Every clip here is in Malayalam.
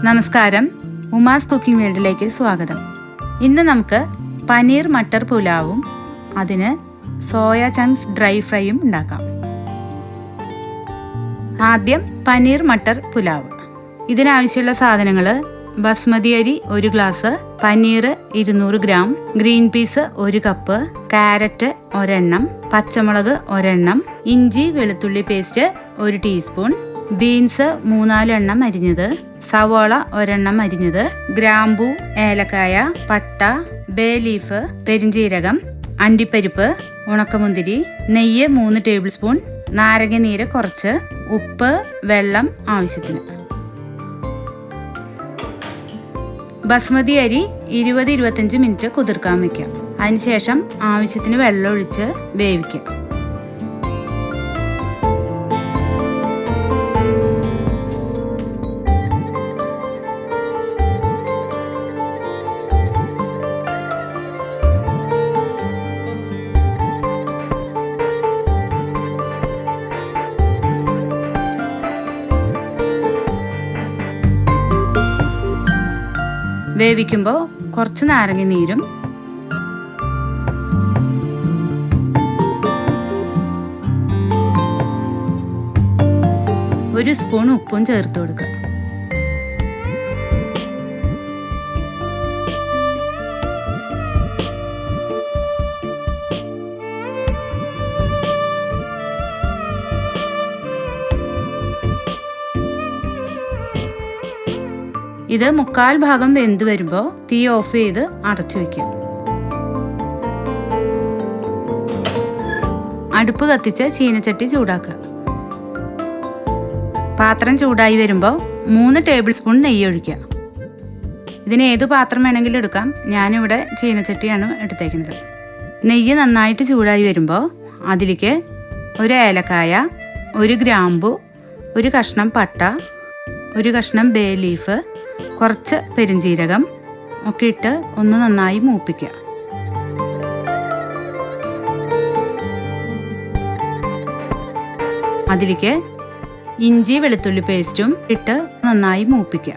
നമസ്കാരം, ഉമാസ് കുക്കിംഗ് വേൾഡിലേക്ക് സ്വാഗതം. ഇന്ന് നമുക്ക് പനീർ മട്ടർ പുലാവും അതിന് സോയ ചങ്ക്സ് ഡ്രൈ ഫ്രൈയും ഉണ്ടാക്കാം. ആദ്യം പനീർ മട്ടർ പുലാവ്. ഇതിനാവശ്യമുള്ള സാധനങ്ങൾ: ബസ്മതി അരി 1 glass, paneer 200 gram, green peas 1 cup, carrot 1 എണ്ണം, പച്ചമുളക് 1 എണ്ണം, ഇഞ്ചി വെളുത്തുള്ളി പേസ്റ്റ് 1 ടീസ്പൂൺ, ബീൻസ് 3-4 എണ്ണം അരിഞ്ഞത്, സവോള 1 എണ്ണം അരിഞ്ഞത്, ഗ്രാമ്പൂ, ഏലക്കായ, പട്ട, ബേ ലീഫ്, പെരിഞ്ചീരകം, അണ്ടിപ്പരിപ്പ്, ഉണക്കമുന്തിരി, നെയ്യ് 3 ടേബിൾ സ്പൂൺ, നാരങ്ങ നീര് കുറച്ച്, ഉപ്പ്, വെള്ളം ആവശ്യത്തിന്. ബസ്മതി അരി 20-25 മിനിറ്റ് കുതിർക്കാൻ വയ്ക്കാം. അതിനുശേഷം ആവശ്യത്തിന് വെള്ളം ഒഴിച്ച് വേവിക്കാം. വേവിക്കുമ്പോൾ കുറച്ച് നാരങ്ങ നീരും ഒരു സ്പൂൺ ഉപ്പും ചേർത്ത് കൊടുക്കുക. ഇത് 1/4 ഭാഗം വെന്ത് വരുമ്പോൾ തീ ഓഫ് ചെയ്ത് അടച്ചു വയ്ക്കാം. അടുപ്പ് കത്തിച്ച് ചീനച്ചട്ടി ചൂടാക്കുക. പാത്രം ചൂടായി വരുമ്പോൾ 3 ടേബിൾ സ്പൂൺ നെയ്യ് ഒഴിക്കുക. ഇതിന് ഏത് പാത്രം വേണമെങ്കിലും എടുക്കാം. ഞാനിവിടെ ചീനച്ചട്ടിയാണ് എടുത്തേക്കുന്നത്. നെയ്യ് നന്നായിട്ട് ചൂടായി വരുമ്പോൾ അതിലേക്ക് 1 ഏലക്കായ, 1 ഗ്രാമ്പു, 1 കഷ്ണം പട്ട, 1 കഷ്ണം ബേ ലീഫ്, കുറച്ച് പെരിഞ്ചീരകം ഒക്കെ ഇട്ട് ഒന്ന് നന്നായി മൂപ്പിക്കുക. അതിലേക്ക് ഇഞ്ചി വെളുത്തുള്ളി പേസ്റ്റും ഇട്ട് നന്നായി മൂപ്പിക്കുക.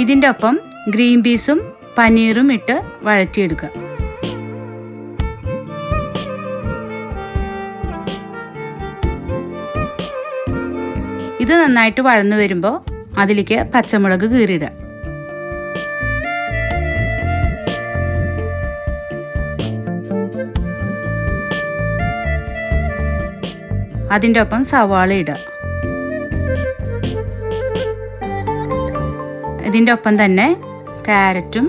ഇതിൻ്റെ ഒപ്പം ഗ്രീൻ പീസും പനീറും ഇട്ട് വഴറ്റിയെടുക്കുക. ഇത് നന്നായിട്ട് വഴന്നു വരുമ്പോൾ അതിലേക്ക് പച്ചമുളക് കീറിയിടുക. അതിൻ്റെ ഒപ്പം സവാള ഇടുക. ഇതിൻ്റെ ഒപ്പം തന്നെ കാരറ്റും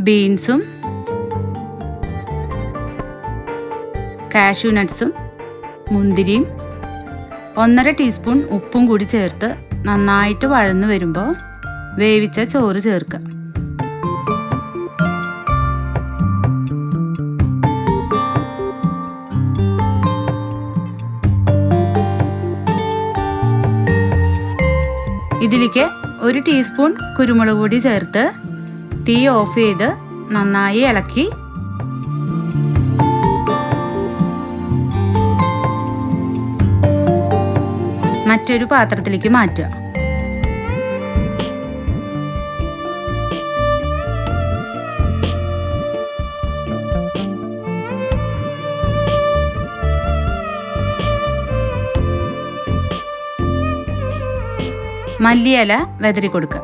ബീൻസും കാഷ്യൂ നട്ട്സും മുന്തിരിയും 1.5 ടീസ്പൂൺ ഉപ്പും കൂടി ചേർത്ത് നന്നായിട്ട് വഴന്നു വരുമ്പോൾ വേവിച്ച ചോറ് ചേർക്കുക. ഇതിലേക്ക് 1 ടീസ്പൂൺ കുരുമുളക് പൊടി ചേർത്ത് തീ ഓഫ് ചെയ്ത് നന്നായി ഇളക്കി മറ്റൊരു പാത്രത്തിലേക്ക് മാറ്റുക. മല്ലിയില വെതറി കൊടുക്കുക.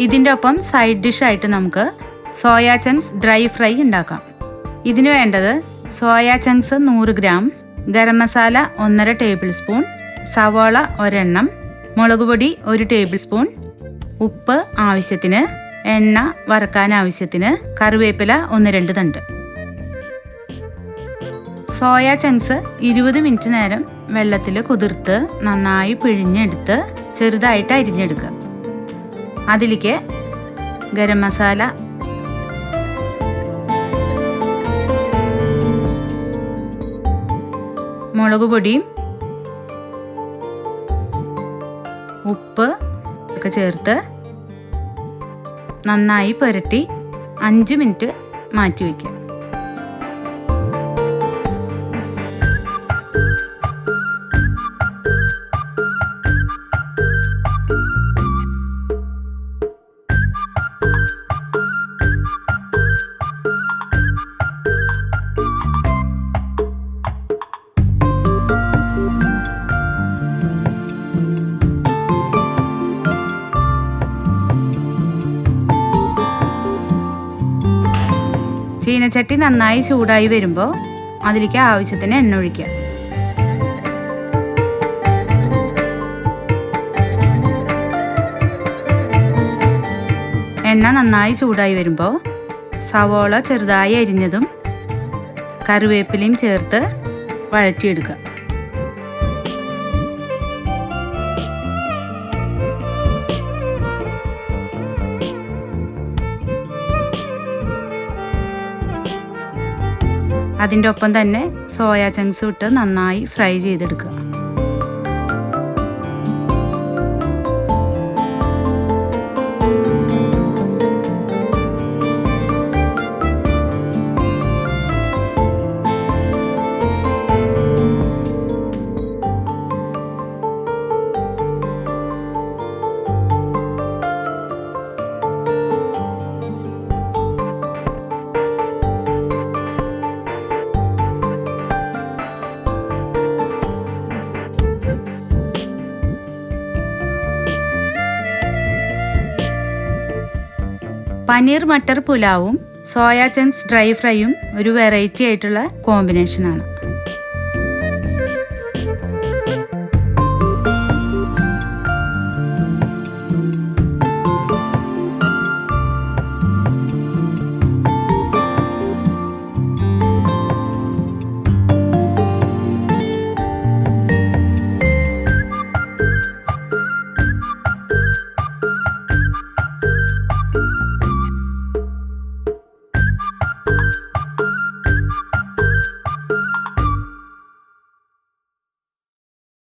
ഇതിൻ്റെ ഒപ്പം സൈഡ് ഡിഷായിട്ട് നമുക്ക് സോയ ചങ്ക്സ് ഡ്രൈ ഫ്രൈ ഉണ്ടാക്കാം. ഇതിന് വേണ്ടത് soya chunks 100 gram, garam masala 1.5 table spoon, സവാള 1 എണ്ണം, മുളക് പൊടി 1 ടേബിൾ സ്പൂൺ, ഉപ്പ് ആവശ്യത്തിന്, എണ്ണ വറക്കാൻ ആവശ്യത്തിന്, കറിവേപ്പില 1-2 തണ്ട്. സോയ ചങ്ക്സ് 20 മിനിറ്റ് നേരം വെള്ളത്തിൽ കുതിർത്ത് നന്നായി പിഴിഞ്ഞെടുത്ത് ചെറുതായിട്ട് അരിഞ്ഞെടുക്കുക. അതിലേക്ക് ഗരം മസാല, മുളക് പൊടിയും ഉപ്പ് ഒക്കെ ചേർത്ത് നന്നായി പുരട്ടി 5 മിനിറ്റ് മാറ്റി വയ്ക്കുക. ചീനച്ചട്ടി നന്നായി ചൂടായി വരുമ്പോൾ അതിലേക്ക് ആവശ്യത്തിന് എണ്ണ ഒഴിക്കുക. എണ്ണ നന്നായി ചൂടായി വരുമ്പോൾ സവോള ചെറുതായി അരിഞ്ഞതും കറിവേപ്പിലയും ചേർത്ത് വഴറ്റിയെടുക്കുക. അതിൻ്റെ ഒപ്പം തന്നെ സോയ ചങ്ക്സ് ഇട്ട് നന്നായി ഫ്രൈ ചെയ്തെടുക്കുക. പനീർ മട്ടർ പുലാവും സോയ ചങ്ക്സ് ഡ്രൈ ഫ്രൈയും ഒരു വെറൈറ്റി ആയിട്ടുള്ള കോമ്പിനേഷനാണ്.